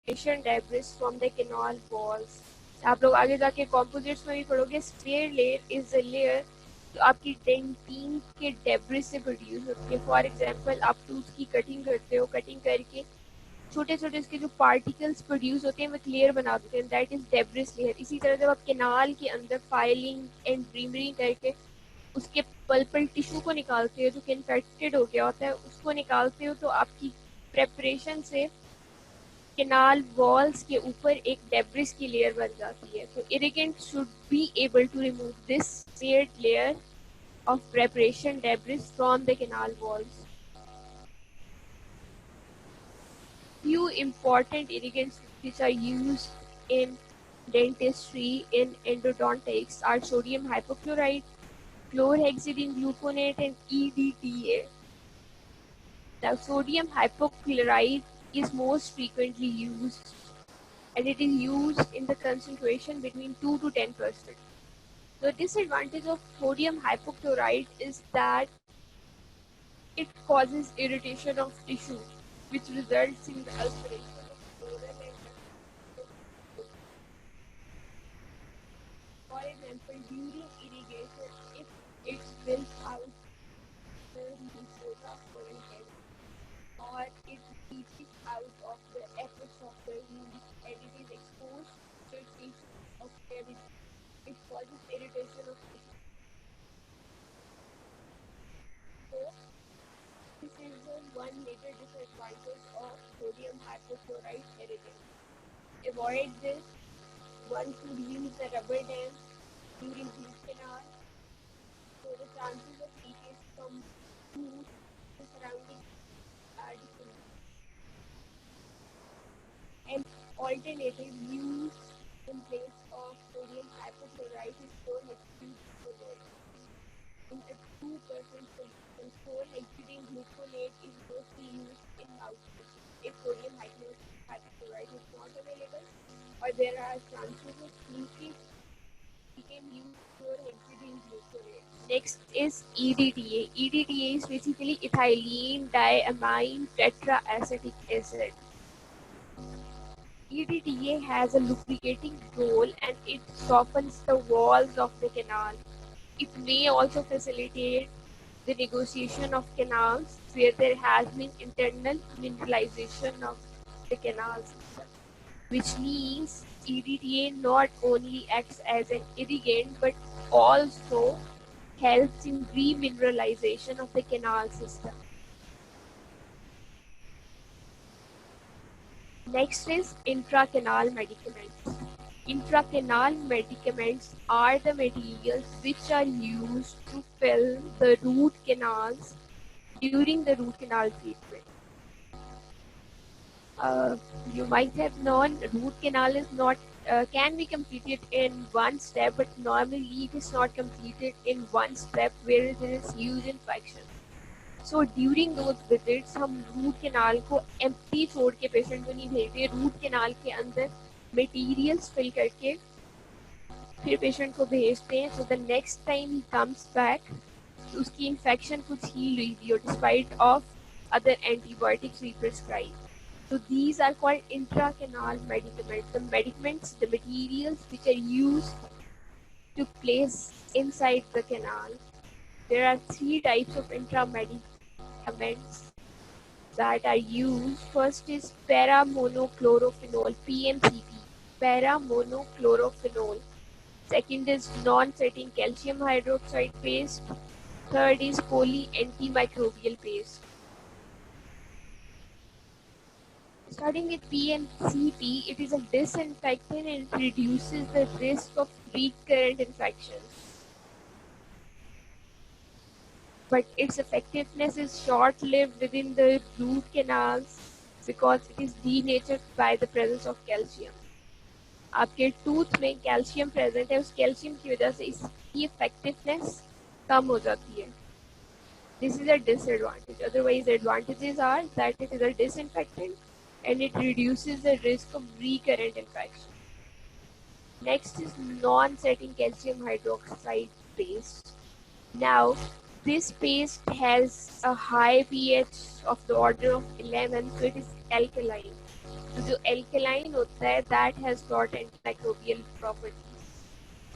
debris from the canal walls. आप लोग आगे जाके composites में भी पढ़ोगे. Sphere layer is a layer जो आपकी डेंटिन के डेब्रिस से प्रोड्यूस होती है. फॉर एग्जाम्पल आप टूथ की कटिंग करते हो, कटिंग करके छोटे छोटे उसके जो पार्टिकल्स प्रोड्यूस होते हैं वो लेयर बना देते हैं. That is debris layer. इसी तरह जब आप कैनाल के अंदर फाइलिंग एंड रीमरिंग करके उसके पल्पल टिश्यू को निकालते हो जो कि इन्फेक्टेड हो गया होता है, उसको निकालते हो, तो आपकी प्रेपरेशन से कैनाल वॉल्स के ऊपर एक डेब्रिस की लेयर बन जाती है. तो irrigant should be able to remove this smeared layer of preparation debris from the canal walls. Few important irrigants which are used in dentistry in endodontics are sodium hypochlorite, chlorhexidine gluconate, and EDTA. Now, sodium hypochlorite is most frequently used, and it is used in the concentration between 2 to 10%. The disadvantage of sodium hypochlorite is that it causes irritation of tissue, which results in the ulceration of oral and nasal. For example, during irrigation, if it spills out the mucosa for an head, or it leaches out of the apex of the wound and it is exposed to tissue of cavity, it causes irritation of tissue. So, this is the one major disadvantage of sodium hypochlorite irritant. Avoid this. One should use a rubber dam during root canal, so the chances of leakage from food to surrounding are decreased. An alternative used in place of sodium hypochlorite is chlorhexidine gluconate. In a 2% solution, chlorhexidine gluconate is mostly used in mouthwash. If sodium hypochlorite is not available or there are chances of leakage, we can use chlorhexidine gluconate. Next is EDTA. EDTA is basically ethylene diamine tetraacetic acid. EDTA has a lubricating role and it softens the walls of the canal. It may also facilitate the negotiation of canals where there has been internal mineralization of the canal system, which means EDTA not only acts as an irrigant but also helps in remineralization of the canal system. Next is intracanal medicaments. Intracanal medicaments are the materials which are used to fill the root canals during the root canal treatment. You might have known root canal is not can be completed in one step, but normally it is not completed in one step where there is huge infection. So during those visits हम root canal को empty छोड़ के patient को नहीं भेजते, root canal के अंदर materials fill करके फिर पेशेंट को भेजते हैं. So the next time he comes back उसकी इन्फेक्शन कुछ हील हुई थी और despite of other antibiotics we prescribe. So these are called intracanal medicaments. The medicaments, the materials which are used to place inside the canal. There are 3 types of intramedicaments that are used. First is paramonochlorophenol, PMCP, paramonochlorophenol. Second is non-setting calcium hydroxide paste. Third is polyantimicrobial paste. Starting with PMCP, it is a disinfectant and it reduces the risk of recurrent infections. But its effectiveness is short-lived within the root canals because it is denatured by the presence of calcium. आपके tooth में calcium present है, उस calcium की वजह से इसकी effectiveness कम हो जाती है. This is a disadvantage. Otherwise, the advantages are that it is a disinfectant and it reduces the risk of recurrent infection. Next is non-setting calcium hydroxide paste. Now, this paste has a high pH of the order of 11, so it is alkaline. तो जो alkaline होता है that has got antimicrobial properties.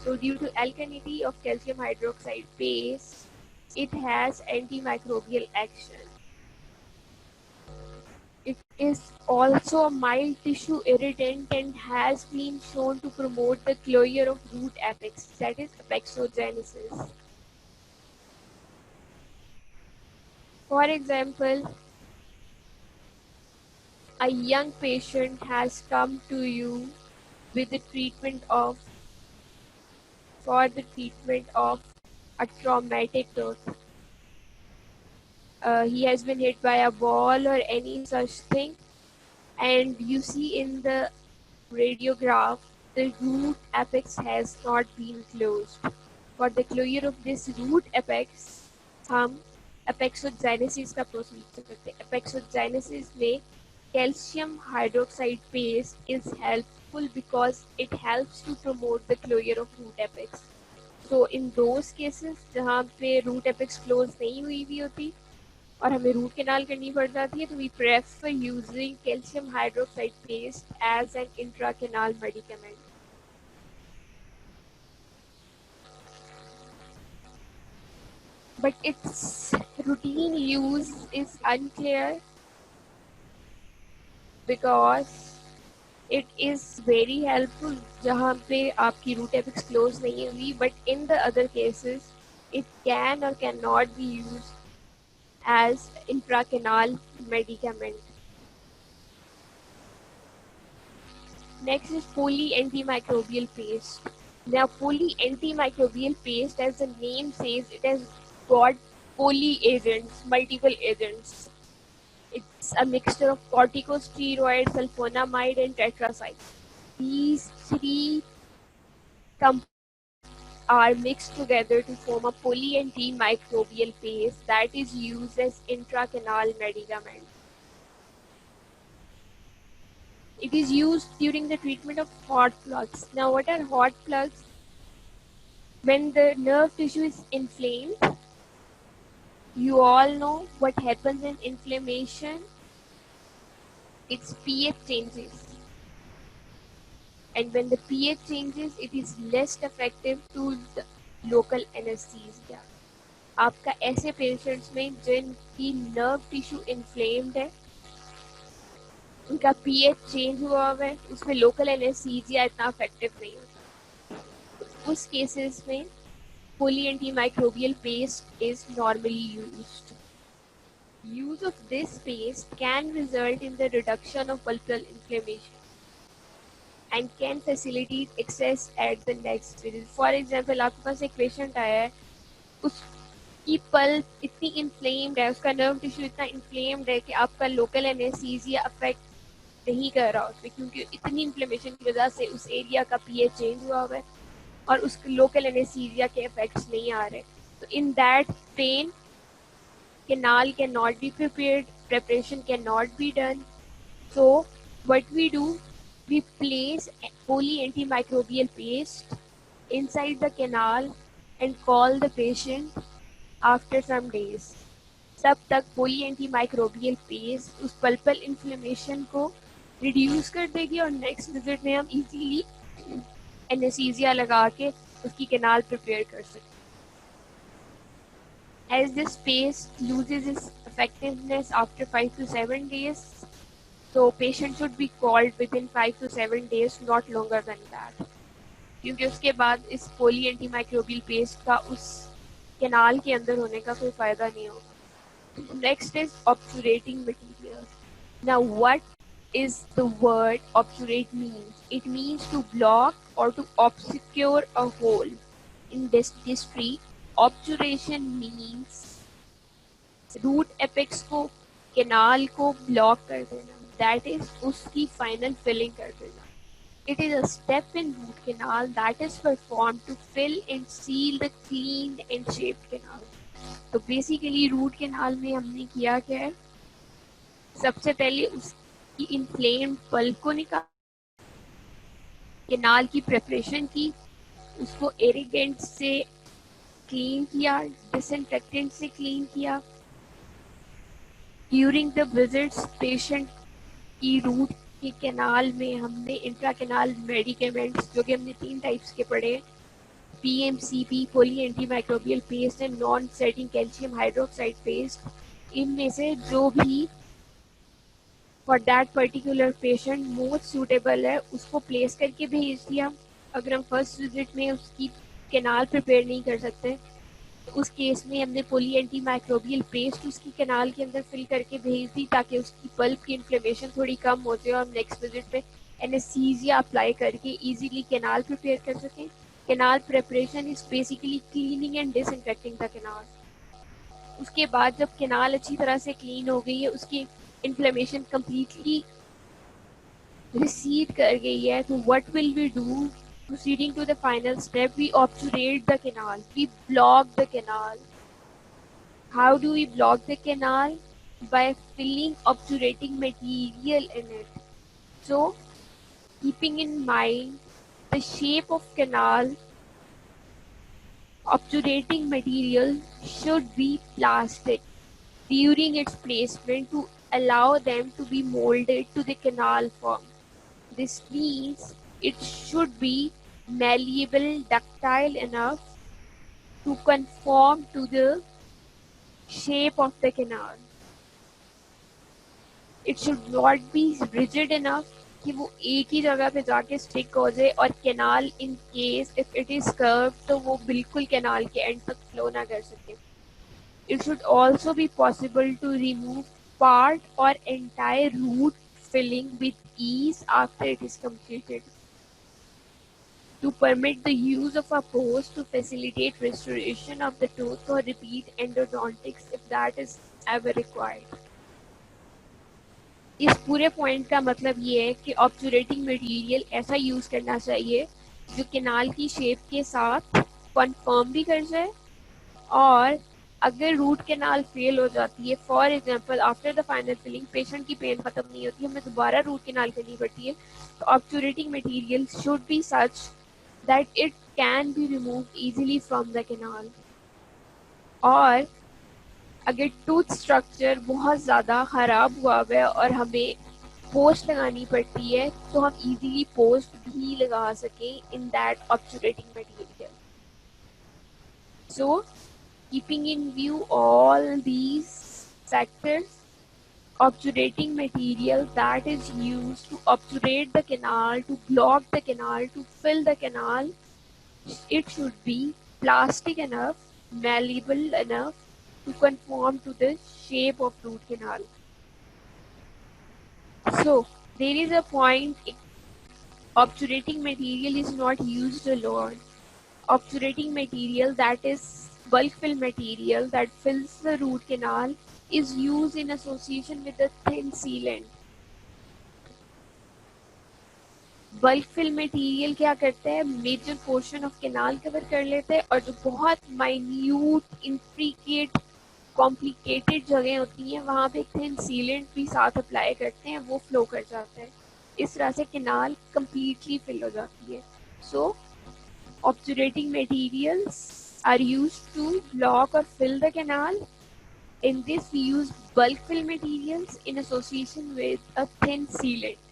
So due to alkalinity of calcium hydroxide base, it has antimicrobial action. It is also a mild tissue irritant and has been shown to promote the closure of root apex, that is apexogenesis. For example, a young patient has come to you with the treatment of for the treatment of a traumatic growth. He has been hit by a ball or any such thing, and you see in the radiograph the root apex has not been closed. For the closure of this root apex, हम apexogenesis का procedure करते हैं. Apexogenesis में calcium hydroxide paste is helpful because it helps to promote the closure of root apex. So in those cases जहाँ पे root apex close नहीं हुई हुई होती और हमें रूट कैनाल करनी पड़ जाती है, तो we prefer using calcium hydroxide paste as an intracanal medicament. But its routine use is unclear because it is very helpful जहाँ पे आपकी root apex close नहीं हुई, but in the other cases it can or cannot be used as intracanal medicament. Next is poly-antimicrobial paste. Now, poly-antimicrobial paste, as the name says, it has got poly agents, multiple agents. It's a mixture of corticosteroid, sulfonamide, and tetracycline. These three compounds are mixed together to form a poly-antimicrobial paste that is used as intracanal medicament. It is used during the treatment of hot plugs. Now, what are hot plugs? When the nerve tissue is inflamed, you all know what happens in inflammation. Its pH changes. And when the pH changes, it is less effective to the local anesthesia. आपका ऐसे patients में जिनकी nerve tissue inflamed है, उनका pH change हुआ है, उसमें local anaesthesia इतना इफेक्टिव नहीं होता. उस केसेस में poly-antimicrobial paste is normally used. Use of this paste can result in the reduction of pulpal inflammation and can facilitate access at the next visit. For example, आपके पास एक patient आया है, उसकी पल्प इतनी इन्फ्लेम्ड है, उसका nerve tissue इतना inflamed है कि आपका लोकल एनेस्थीसिया अफेक्ट नहीं कर रहा उसमें, क्योंकि इतनी इन्फ्लेमेशन की वजह से उस एरिया का पीएच चेंज हुआ हुआ है और उसके लोकल एनेस्थीसिया के इफेक्ट्स नहीं आ रहे. तो in that pain, canal cannot be prepared, preparation cannot be done. So what we do, we place poly-antimicrobial paste inside the canal and call the patient after some days. तब तक poly-antimicrobial paste उस pulpal inflammation को reduce कर देगी और next visit में हम easily anaesthesia लगा के उसकी कैनाल प्रिपेयर कर सकते. As this paste loses its effectiveness after 5 to 7 days, so patient should be called within 5 to 7 days, not longer than that. क्योंकि उसके बाद इस पोली एंटीमाइक्रोबियल पेस्ट का उस कैनाल के अंदर होने का कोई फायदा नहीं होगा. Next is obturating material. Now, what is the word obturate means? It means to block or to obscure a hole. In this history, obturation means root apex को canal को block कर देना. That is उसकी final filling कर देना. It is a step in root canal that is performed to fill and seal the cleaned and shaped canal. तो basically root canal में हमने किया क्या है, सबसे पहले उसकी इन्फ्लेम्ड पल्प को निकाल, कैनाल की प्रिपरेशन की, उसको इरिगेंट से क्लीन किया, डिसइंफेक्टेंट से क्लीन किया. ड्यूरिंग द विजिट्स पेशेंट की रूट कि कैनाल में हमने इंट्रा कैनाल मेडिकेमेंट्स जो कि हमने 3 टाइप्स के पढ़े, PMCP poly antimicrobial paste and non setting calcium hydroxide paste, इनमें से जो भी for that particular patient most suitable है उसको प्लेस करके भेज दिया। अगर हम फर्स्ट विजिट में उसकी कैनाल प्रिपेयर नहीं कर सकते तो उस केस में हमने पोली एंटी माइक्रोबियल पेस्ट उसकी कैनाल के अंदर फिल करके भेज दी ताकि उसकी पल्प की इन्फ्लेमेशन थोड़ी कम हो जाए और नेक्स्ट विजिट पे एनेस्थीसिया अप्लाई करके इजीली कैनाल प्रिपेयर कर सकें। Canal preparation is basically cleaning and disinfecting the canal. उसके बाद जब कैनाल अच्छी तरह से क्लीन हो गई है, उसकी इन्फ्लेमेशन कम्प्लीटली रिसीड कर गई है, तो what will we do? Proceeding to the final step, we obturate the canal. We block the canal. How do we block the canal? By filling obturating material in it. So, keeping in mind the shape of canal, obturating material should be plastic during its placement to allow them to be molded to the canal form. This means it should be malleable, ductile enough to conform to the shape of the canal. It should not be rigid enough कि वो एक ही जगह पे जाके stick हो जाए और canal in case if it is curve तो वो बिल्कुल कैनाल के एंड तक फ्लो ना कर सके. It should also be possible to remove part or entire root filling with ease after it is completed. To permit the use of a pose to facilitate restoration of the tooth or repeat endodontics if that is ever required. इस पूरे point का मतलब ये है कि ऑब्चुरेटिंग material ऐसा use करना चाहिए जो कैनाल की शेप के साथ कंफर्म भी कर जाए, और अगर रूट कैनाल फेल हो जाती है, for example after the final filling patient की पेन खत्म नहीं होती, हमें दोबारा रूट कैनाल करनी पड़ती है, तो obturating material should be such that it can be removed easily from the canal. और अगर टूथ स्ट्रक्चर बहुत ज़्यादा ख़राब हुआ हुआ है और हमें पोस्ट लगानी पड़ती है तो हम इजीली पोस्ट भी लगा सकें in that obturating material. So keeping in view all these factors, obturating material that is used to obturate the canal, to block the canal, to fill the canal, it should be plastic enough, malleable enough to conform to the shape of root canal. So, there is a point obturating material is not used alone. Obturating material, that is bulk fill material that fills the root canal, is used in association with a thin sealant. Bulk fill material क्या करता है, major portion of canal cover कर लेता है और जो बहुत minute intricate complicated जगह होती हैं वहाँ पे एक थिन सीलेंट भी साथ अप्लाई करते हैं, वो फ्लो कर जाता है. इस तरह से कैनाल कम्प्लीटली फिल हो जाती है. So obturating materials are used to block और fill the canal. In this we use bulk fill materials in association with a thin sealant.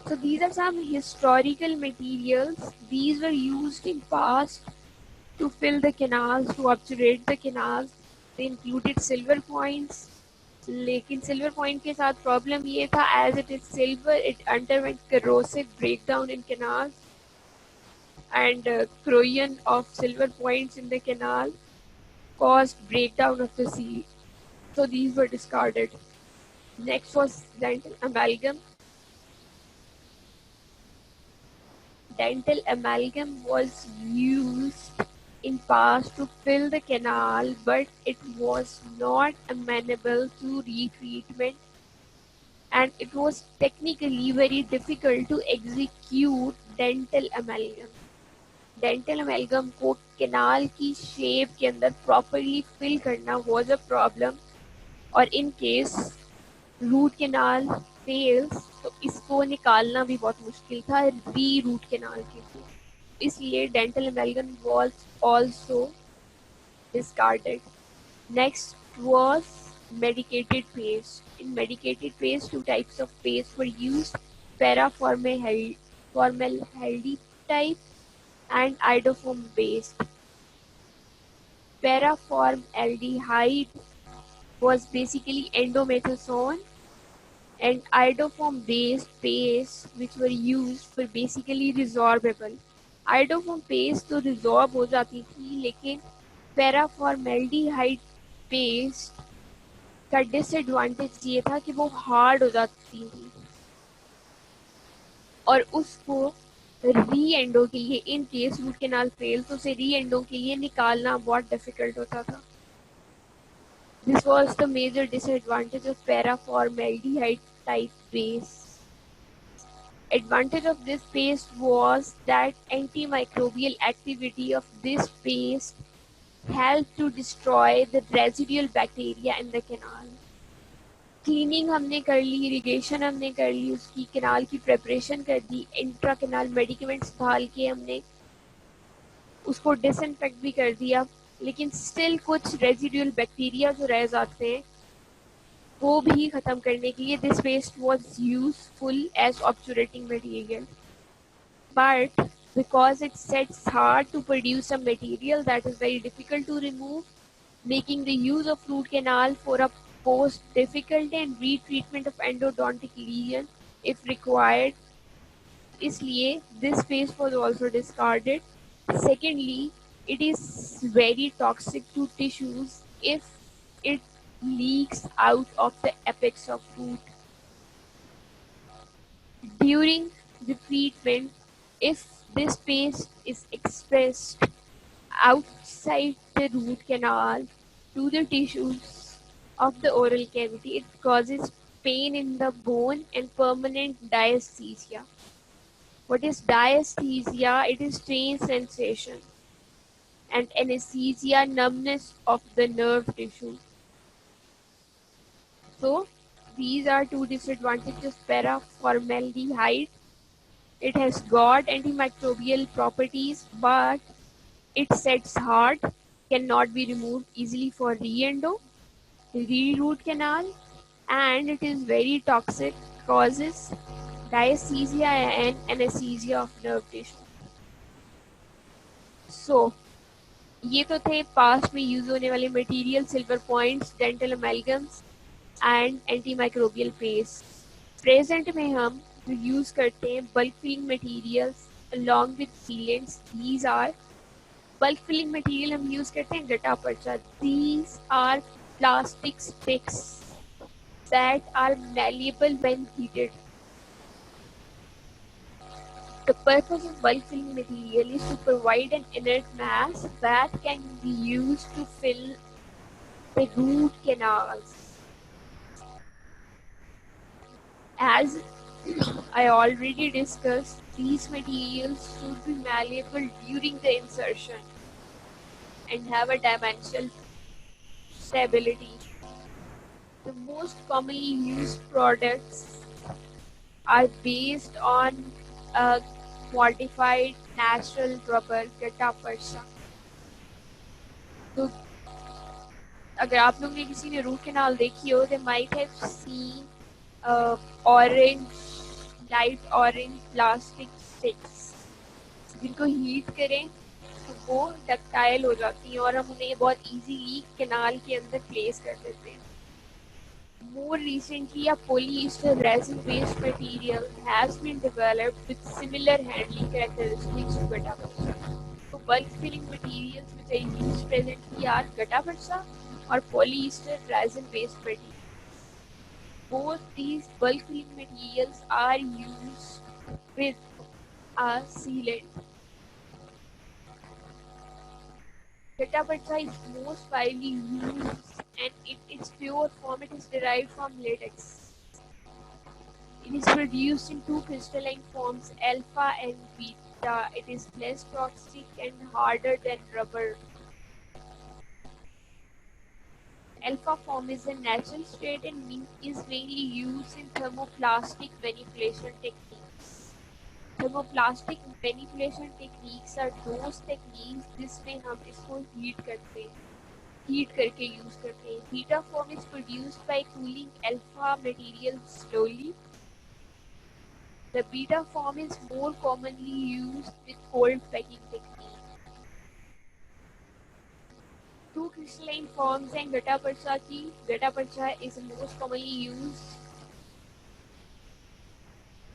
So these are some historical materials. These were used in past to fill the canals, to obturate the canals. They included silver coins. लेकिन silver point के साथ problem ये था, as it is silver it underwent corrosive breakdown in canals, and corrosion of silver points in the canal caused breakdown of the seal. So these were discarded. Next was dental amalgam. Dental amalgam was used in past to fill the canal, but it was not amenable to retreatment, and it was technically very difficult to execute dental amalgam. Dental amalgam को canal की shape के अंदर properly fill करना was a problem, और in case root canal fails तो इसको निकालना भी बहुत मुश्किल था री रूट कैनाल के लिए. इसलिए dental amalgam was also discarded. Next was medicated paste. In medicated paste, two types of paste were used: paraformaldehyde type and iodoform based. Paraformaldehyde was basically endomethasone, and iodoform based paste which were used were basically resorbable. iodoform paste तो resorb हो जाती थी, लेकिन paraformaldehyde paste का disadvantage ये था कि वो हार्ड हो जाती थी और उसको री एंडो के लिए, in case root canal fail, तो उसे री एंडो के लिए निकालना बहुत डिफिकल्ट होता था. This was the major disadvantage of paraformaldehyde type paste. Advantage of this paste was that antimicrobial activity of this paste helped to destroy the residual bacteria in the canal. Cleaning हमने कर ली, irrigation हमने कर ली, उसकी canal की preparation कर दी, intra canal मेडिकेमेंट्स डाल के हमने उसको डिसइंफेक्ट भी कर दिया, लेकिन स्टिल कुछ रेजिडुअल बैक्टीरिया जो रह जाते हैं वो भी खत्म करने के लिए this paste was useful as obturating material. But because it sets hard to produce a material that is very difficult to remove, making the use of root canal for a post difficult and retreatment of endodontic lesion if required. इसलिए this paste was also discarded. Secondly, it is very toxic to tissues if it leaks out of the apex of root. During the treatment, if this paste is expressed outside the root canal to the tissues of the oral cavity, it causes pain in the bone and permanent diaesthesia. What is diaesthesia? It is pain sensation, and anesthesia, numbness of the nerve tissue. So these are two disadvantages of paraformaldehyde. It has got antimicrobial properties, but it sets hard, cannot be removed easily for re-endo, re-root canal, and it is very toxic, causes diaesthesia and anesthesia of nerve tissue. So ये तो थे past में use होने वाले material, silver points, dental amalgams and antimicrobial paste. Present में हम जो use करते हैं bulk filling materials along with sealants, these are bulk filling material हम यूज करते हैं गटा पर्चा. These are plastic sticks that are malleable when heated. The purpose of bulk filling material is to provide an inert mass that can be used to fill the root canals. As I already discussed, these materials should be malleable during the insertion and have a dimensional stability. The most commonly used products are based on a modified natural rubber gutta percha. तो अगर आप लोग ने किसी ने root canal देखी हो, they might have seen orange, light orange plastic sticks. जिनको हीट करें तो वो डक्टाइल हो जाती हैं और हम उन्हें बहुत इजीली कैनाल के अंदर प्लेस कर देते हैं. More recently, a polyester resin-based material has been developed with similar handling characteristics to gutta percha. So, bulk filling materials which are used presently are gutta percha or polyester resin-based materials. Both these bulk filling materials are used with a sealant. Gutta percha is most widely used, and in its pure form it is derived from latex. It is produced in two crystalline forms, alpha and beta. It is less toxic and harder than rubber. Alpha form is a natural state and is mainly used in thermoplastic manipulation techniques. Thermoplastic manipulation techniques are those techniques जिसमें हम इसको heat करते हैं. Heat करके use करते हैं. Beta form is produced by cooling alpha material slowly. The beta form is more commonly used with cold packing technique. Two crystalline forms and gutta percha ki. Gutta percha is the most commonly used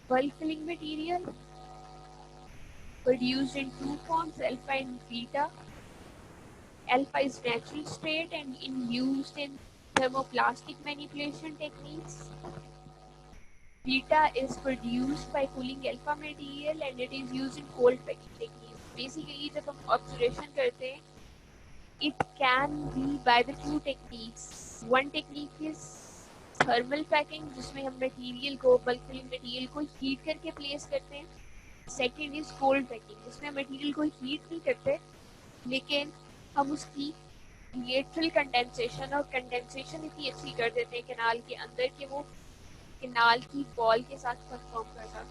bulk filling material, produced in two forms, alpha and beta. Alpha is natural state and used in thermoplastic manipulation techniques. Beta is produced by cooling alpha material and it is used in cold packing techniques. Basically, जब हम observation करते हैं, it can be by the two techniques. One technique is thermal packing, जिसमें हम material को bulk filling material को heat करके place करते हैं. सेकेंड इज कोल्ड पैकिंग, जिसमें मटेरियल को हीट नहीं करते लेकिन हम उसकी लेटरल कंडेंसेशन और कंडेंसेशन इतनी अच्छी कर देते हैं कैनाल के अंदर कि वो कैनाल की वॉल के साथ परफॉर्म करता.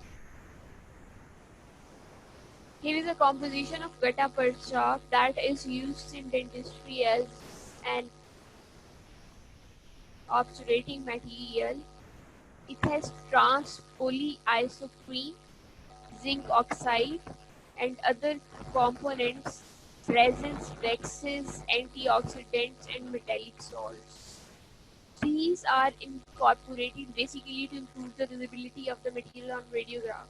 Here is a composition of gutta percha that is used in dentistry as an obturating material. It has trans polyisoprene, zinc oxide, and other components, resins, waxes, antioxidants, and metallic salts. These are incorporated basically to improve the visibility of the material on radiograph.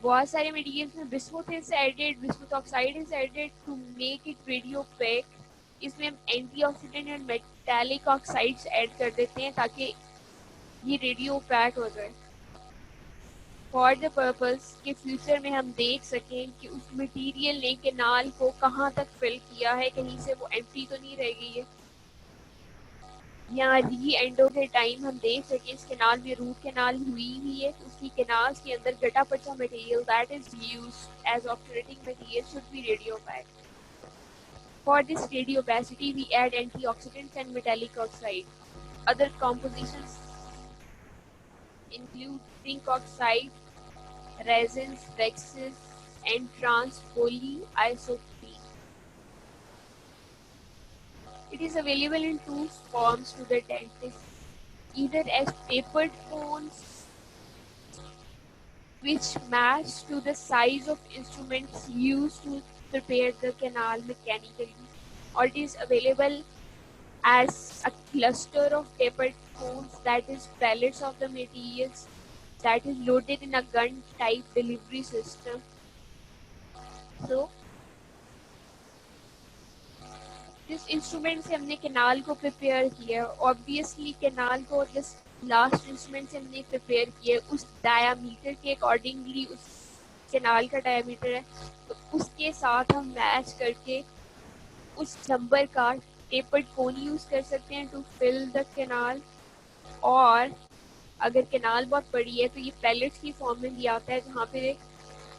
बहुत सारे materials में bismuth is added, bismuth oxide is added to make it radiopaque. इसमें हम antioxidant and metallic oxides add कर देते हैं ताकि ये रेडियो पैक हो जाए. फॉर द पर्पस कि फ्यूचर में हम देख सकें कि उस मटेरियल ने कैनाल को कहाँ तक फिल किया है, कहीं से वो एम्प्टी तो नहीं रह गई है, या री एंडो के टाइम हम देख सकें इस कैनाल में रूट कैनाल हुई हुई है, उसकी कैनाल्स के अंदर gutta percha material that is used as operating material should be radiopaque. For this radio opacity, we add antioxidants and metallic oxide. Other compositions include zinc oxide, resins, waxes, and trans polyisoprene. It is available in two forms to the dentist, either as tapered cones, which match to the size of instruments used to prepare the canal mechanically, or it is available as a cluster of tapered cones, that is pellets of the materials that is loaded in a gun type delivery system. So जिस instrument से हमने canal को prepare किया, obviously canal को जिस last instrument से हमने prepare किया उस डायामीटर के अकॉर्डिंगली उस कैनाल का डायामीटर है, तो उसके साथ हम मैच करके उस नंबर का टेपर्ड कोन यूज कर सकते हैं टू फिल द कैनाल. और अगर कैनाल बहुत बड़ी है तो ये पैलेट्स की फॉर्म में दिया आता है जहाँ पे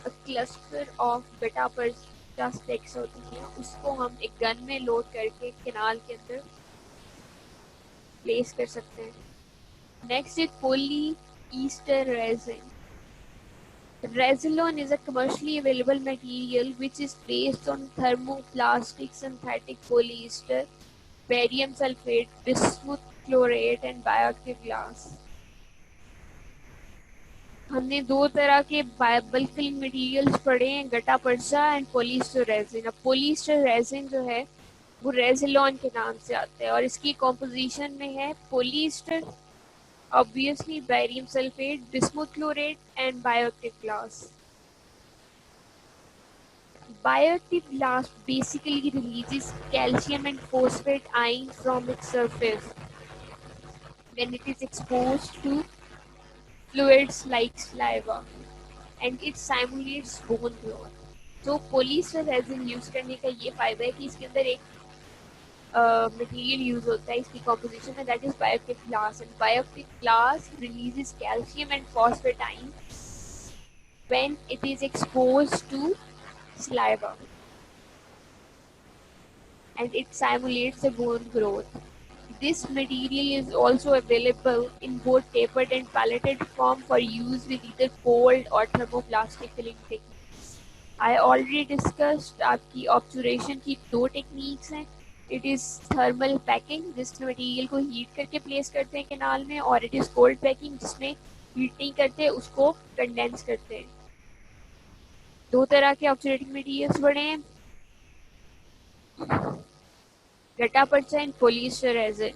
क्लस्टर ऑफ बेटा पर स्टिक्स होती हैं, उसको हम एक गन में लोड करके कैनाल के अंदर प्लेस कर सकते हैं. Next is polyester resin. Resilon is a commercially available material which is based on thermoplastic synthetic polyester, barium sulfate, bismuth chlorate, and bioactive glass. हमने दो तरह के बल्क फिलिंग मटेरियल्स पढ़े हैं, गटा पर्चा एंड पोलिस्टर रेजिन. अब पोलिस्टर रेजिन जो है वो रेजिलॉन के नाम से आता है और इसकी कॉम्पोजिशन में है polyester, obviously barium sulphate, bismuth chlorate and bioactive glass. Bioactive glass basically releases calcium and phosphate ion from its surface when it is exposed to fluids like saliva, and it simulates bone growth. तो polyester resin use करने का ये फायदा है कि इसके अंदर एक मटेरियल यूज होता है इसकी कॉम्पोजिशन में, that is bioactive glass. And bioactive glass releases calcium and phosphate ion when it is exposed to saliva, and it simulates the bone growth. This material is also available in both tapered and pelleted form for use with either cold or thermoplastic filling techniques. I already discussed आपकी observation की दो techniques हैं. It is thermal packing जिसमें material को heat करके place करते हैं canal में, और इट इज़ कोल्ड पैकिंग जिसमें हीट नहीं करते, उसको कंडेंस करते हैं. दो तरह के ऑब्जर्वेटिंग मटेरियल्स बने हैं, गट्टा पर्चा एंड पॉलिएस्टर रेजिन.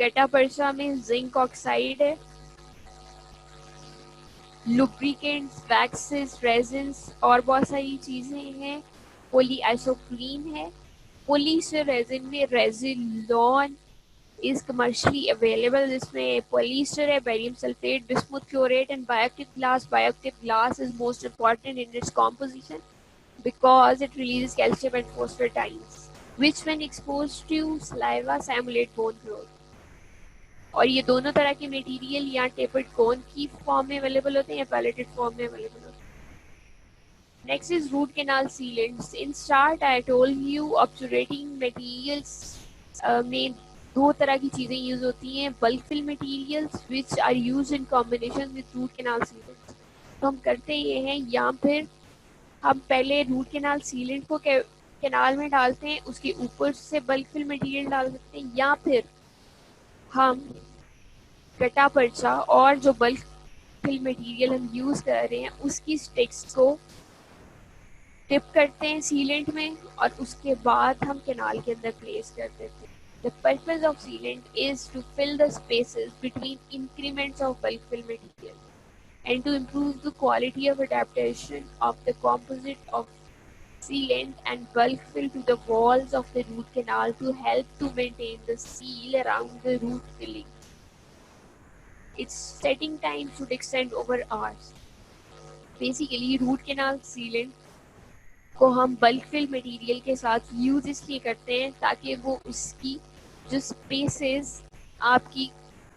गट्टा पर्चा में जिंक ऑक्साइड है, लुब्रिकेंट्स, वैक्सेस, रेजिन्स और बहुत सारी चीज़ें हैं. पोली आइसोप्रीन है. पॉलिएस्टर रेजिन में रेजिलॉन is commercially available जिसमें polyester है, barium sulfate, bismuth chlorate and bioactive glass. Bioactive glass is most important in its composition because it releases calcium and phosphatines which when exposed to saliva simulate bone growth. और ये दोनों तरह के material या tapered कोन की form में available होते हैं या पैलेटेड फॉर्म में अवेलेबल होते हैं. Next is root canal sealants. In start I told you obturating materials में दो तरह की चीज़ें यूज होती हैं, bulk fill materials which are use in combination with root canal sealants. तो हम करते ये हैं, या फिर हम पहले रूट कैनाल सीलेंट को कैनाल में डालते हैं, उसके ऊपर से बल्क फिल मटेरियल डाल सकते हैं, या फिर हम गट्टा पर्चा और जो बल्क फिल मटेरियल हम यूज कर रहे हैं उसकी स्टिक्स को डिप करते हैं सीलेंट में और उसके बाद हम कैनाल के अंदर प्लेस कर देते हैं. The purpose of sealant is to fill the spaces between increments of bulk fill material and to improve the quality of adaptation of the composite of sealant and bulk fill to the walls of the root canal to help to maintain the seal around the root filling. Its setting time should extend over hours. Basically, root canal sealant को हम bulk fill material के साथ use इसलिए करते हैं ताकि वो उसकी जो स्पेसेस आपकी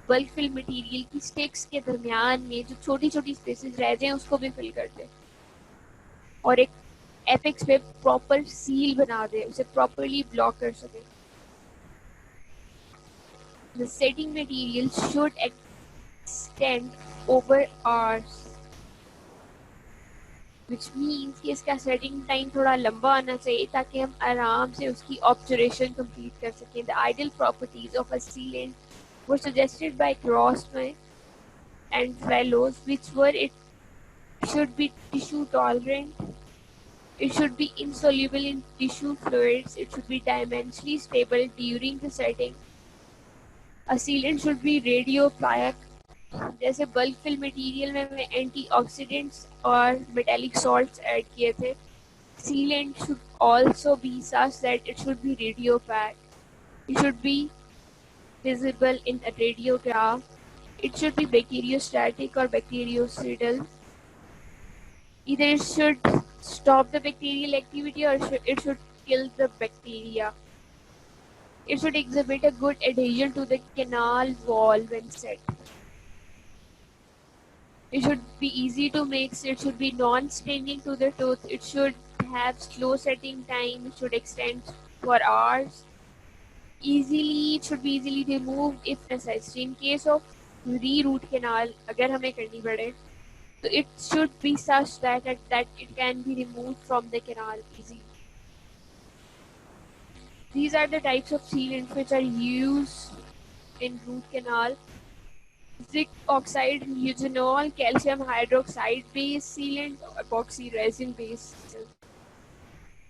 बल्क फिल मटेरियल की स्टिक्स के दरमियान में जो छोटी छोटी स्पेसेस रह जाएं उसको भी फिल कर दे और एक एपेक्स पे प्रॉपर सील बना दे, उसे प्रॉपरली ब्लॉक कर सके. The setting material should extend over hours, which means कि इसका सेटिंग टाइम थोड़ा लंबा आना चाहिए ताकि हम आराम से उसकी ऑब्जर्वेशन कंप्लीट कर सकें. The ideal properties of a sealant were suggested by Grossman and fellows, which were it should be tissue tolerant, it should be insoluble in tissue fluids, it should be dimensionally stable during the setting. A sealant should be radiophilic. जैसे bulk fill material में मैं antioxidants और metallic salts add किए थे. Sealant should also be such that it should be radiopaque, it should be visible in a radiograph, it should be bacteriostatic और bactericidal. Either it should stop the bacterial activity or it should kill the bacteria. It should exhibit a good adhesion to the canal wall when set. It should be easy to mix. It should be non-stinging to the tooth. It should have slow setting time. It should extend for hours. It should be easily removed if necessary. In case of re-root canal, अगर हमें करनी पड़े, so it should be such that it can be removed from the canal easily. These are the types of sealants which are used in root canal. Zinc oxide, eugenol, calcium hydroxide based sealant, epoxy resin based sealant.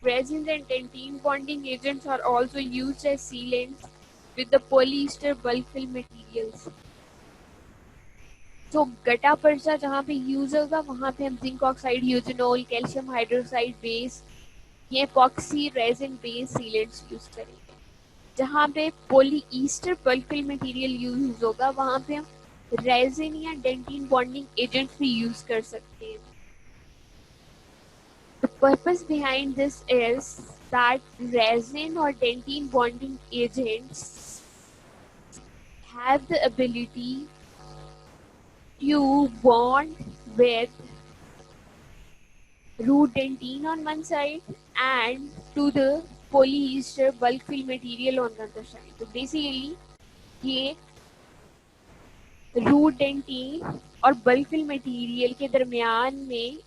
Resins and dentine bonding agents are also used as sealants with the polyester bulk fill materials. तो गट्टा पर्चा जहाँ पे use होगा वहाँ पे हम zinc oxide, eugenol, calcium hydroxide base, ये epoxy resin base sealants use करेंगे. जहाँ पे polyester bulk fill material use होगा वहाँ पे हम रेजिन या डेंटिन बॉन्डिंग एजेंट्स भी यूज कर सकते हैं. The purpose behind this is that resin or dentine bonding agents have the ability to bond with root dentine on one side and to the polyester bulk fill material on the other side. तो basically ये root dentin और bulk fill material के दरमियान में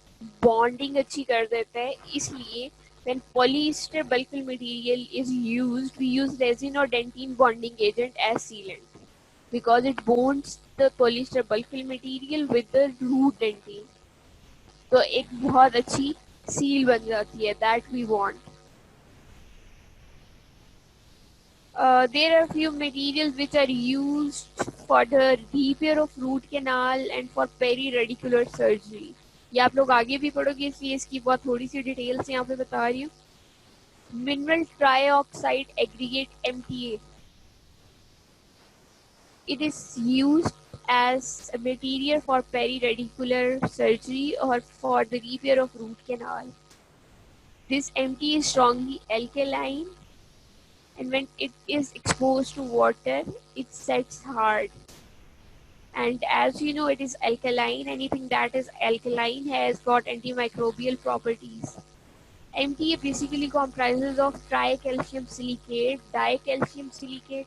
bonding अच्छी कर देता है, इसलिए when polyester bulk material is used, we use resin or dentine bonding agent as sealant because it bonds the polyester bulk material with the root dentine. तो एक बहुत अच्छी seal बन जाती है that we want. There are few materials which are used for the repair of root canal and for periradicular surgery. ये आप लोग आगे भी पढ़ोगे, इसलिए इसकी बहुत थोड़ी सी डिटेल्स यहाँ पे बता रही हूँ. Mineral trioxide aggregate MTA. It is used as a material for periradicular surgery or for the repair of root canal. This MTA is strongly alkaline, and when it is exposed to water, it sets hard. And as you know, it is alkaline. Anything that is alkaline has got antimicrobial properties. MTA basically comprises of tricalcium silicate, dicalcium silicate,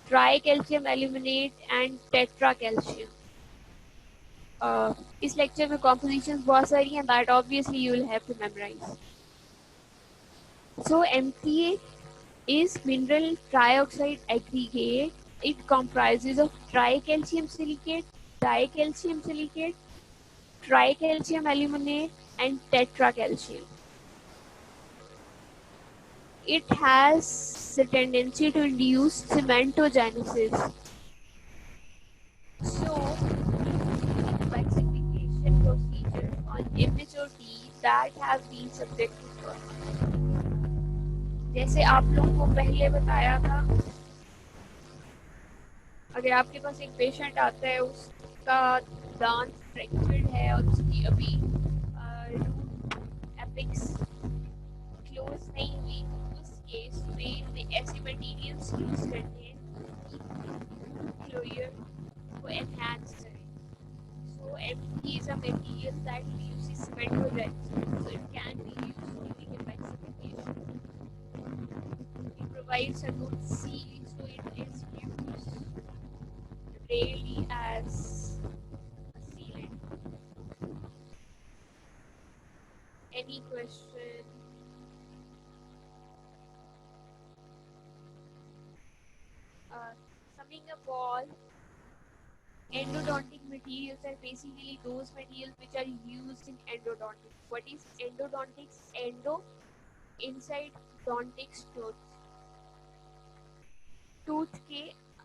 tricalcium aluminate, and tetracalcium. इस lecture में compositions बहुत सारी हैं that obviously you will have to memorize. So MTA is mineral trioxide aggregate. It comprises of tricalcium silicate, dicalcium silicate, tricalcium aluminate, and tetracalcium. It has the tendency to induce cementogenesis. So, classification procedures on immature teeth that have been subjected to us. जैसे आप लोगों को पहले बताया था, अगर आपके पास एक पेशेंट आता है, उसका दांत फ्रैक्चर्ड है और उसकी अभी रूट एपिक्स क्लोज नहीं हुई, उस केस में हमें ऐसे मटेरियल्स यूज करते हैं क्लोजर को एनहांस करें. So MT is a material that uses cementogenesis, so it can be used during epoxification. It provides a good seal, so it is used rarely as a sealant. Any question? Summing up all, endodontic materials are basically those materials which are used in endodontics. What is endodontics? Endo, inside, dontics, tooth. Tooth के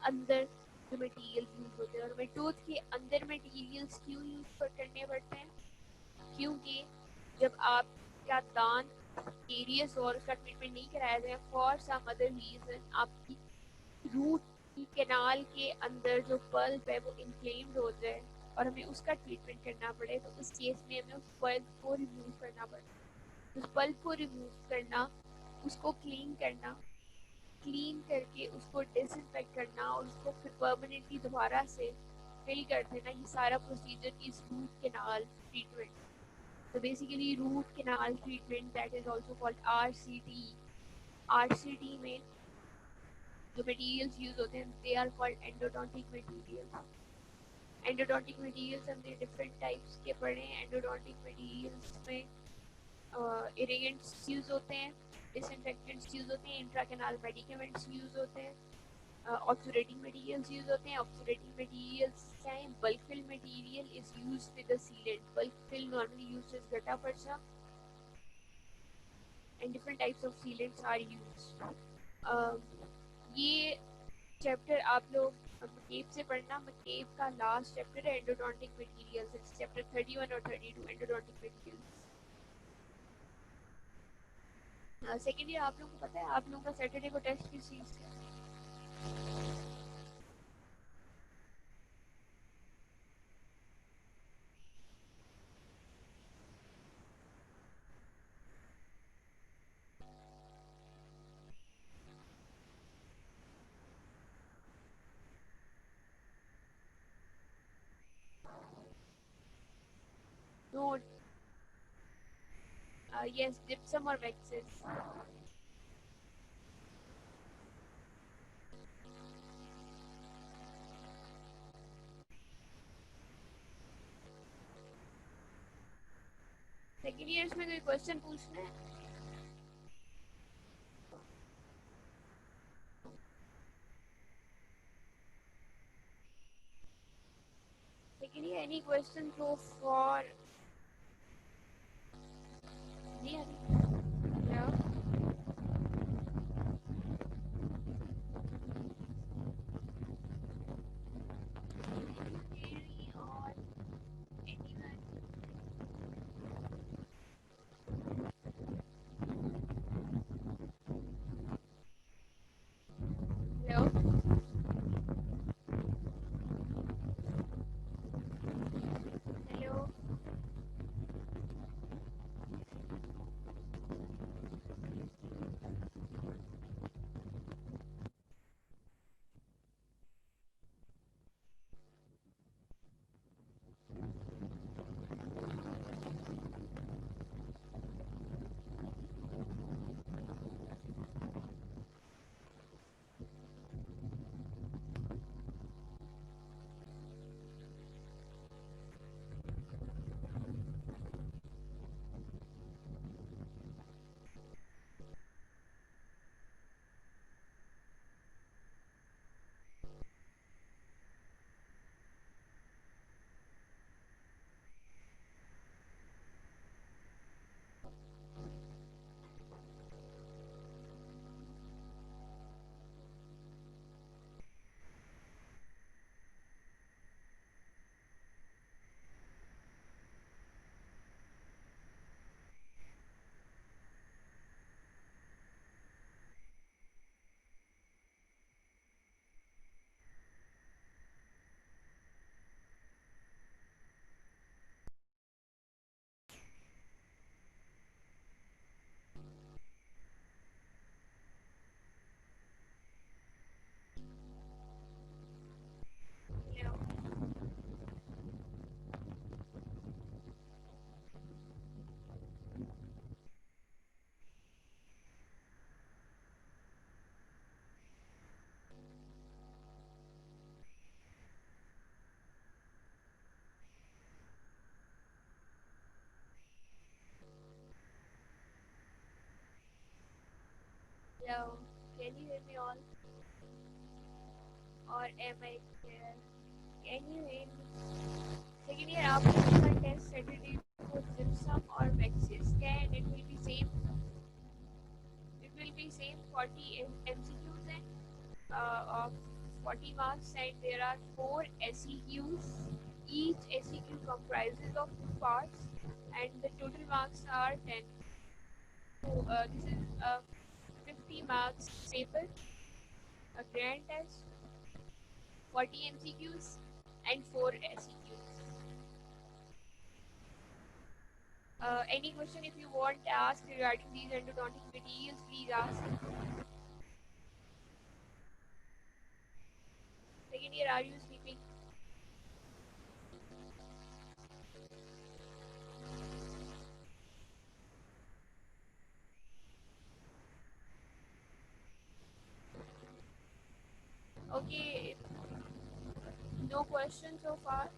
अंदर जो material use होते हैं, और हमें tooth के अंदर materials क्यों यूज करने पड़ते हैं? क्योंकि जब आपका दांत केरियस और उसका ट्रीटमेंट नहीं कराया जाए फॉर सम अदर रीजन, आपकी रूट की कैनाल के अंदर जो पल्प है वो इन्फ्लेम्ड हो जाए और हमें उसका ट्रीटमेंट करना पड़े, तो उस केस में हमें उस पल्प को रिमूव करना पड़े. उस पल्प को रिमूव करना, उसको क्लीन करके उसको डिसइंफेक्ट करना और उसको फिर परमानेंटली दोबारा से फिल कर देना, ये सारा procedure is root canal treatment. तो basically root canal treatment that is also called RCT. RCT में जो मटेरियल्स यूज होते हैं they are called endodontic materials. Endodontic materials हमने डिफरेंट टाइप्स के पढ़े हैं. एंडोडोंटिक मटेरियल्स में इरिगेंट्स यूज होते हैं, डिसइंफेक्टेंट्स यूज होते हैं, इंट्राकैनाल मेडिकेमेंट्स यूज होते हैं, ऑब्सुरेटिंग मटेरियल्स यूज होते हैं. ऑब्सुरेटिंग मटेरियल्स क्या है? Bulk fill material is used with the sealant. Bulk fill normally used as gutta percha and different types of sealants are used. ये चैप्टर आप लोग मकेब से पढ़ना. मकेब का लास्ट चैप्टर है एंडोडोंटिक मटेरियल्स. इट्स चैप्टर 31 और 32 endodontic materials. Second year आप लोगों को पता है आप लोगों का सैटरडे को टेस्ट किस चीज़ का? No, yes, gypsum or vexes. Second years में कोई क्वेश्चन पूछना है? Second year, any question so for? नहीं आ रही? Hello? Theory or anyone? Hello? Hello? Hello? Hello? Can you hear me all? Or am I clear? Can you hear me? Second year आपका test Saturday for gypsum or Vexis scan, it will be same. It will be same 40 MCQs and of 40 marks, and there are 4 SEQs. Each SEQ comprises of 2 parts, and the total marks are 10. So this is a 50 marks paper, a grand test, 40 MCQs, and 4 SEQs. Any question if you want to ask regarding these endodontic materials, please ask. Second year, are you sleeping? Okay, no questions so far.